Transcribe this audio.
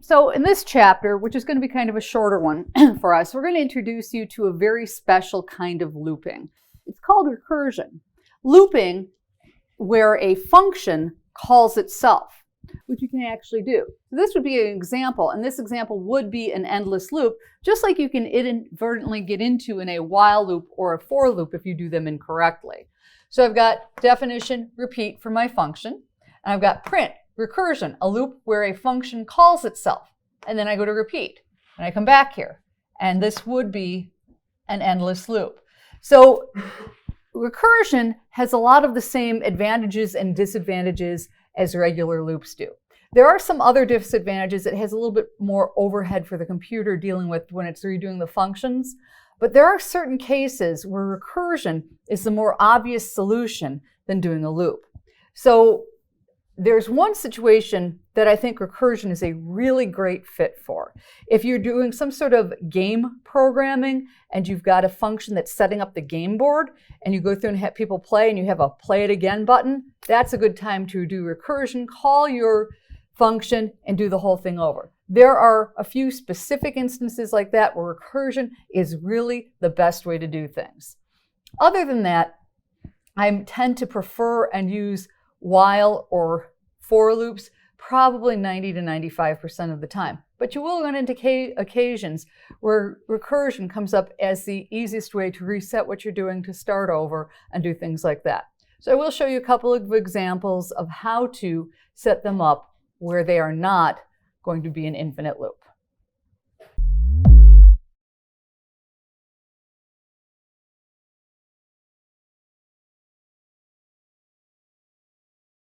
So in this chapter, which is going to be kind of a shorter one for us, we're going to introduce you to a very special kind of looping. It's called recursion. Looping where a function calls itself, which you can actually do. So this would be an example, and this example would be an endless loop, just like you can inadvertently get into in a while loop or a for loop if you do them incorrectly. So I've got definition, repeat for my function, and I've got print, recursion, a loop where a function calls itself, and then I go to repeat, and I come back here, and this would be an endless loop. So recursion has a lot of the same advantages and disadvantages as regular loops do. There are some other disadvantages. It has a little bit more overhead for the computer dealing with when it's redoing the functions, but there are certain cases where recursion is the more obvious solution than doing a loop. So there's one situation that I think recursion is a really great fit for. If you're doing some sort of game programming and you've got a function that's setting up the game board and you go through and have people play and you have a play it again button, that's a good time to do recursion, call your function and do the whole thing over. There are a few specific instances like that where recursion is really the best way to do things. Other than that, I tend to prefer and use while or for loops probably 90 to 95% of the time. But you will run into occasions where recursion comes up as the easiest way to reset what you're doing to start over and do things like that. So I will show you a couple of examples of how to set them up where they are not going to be an infinite loop.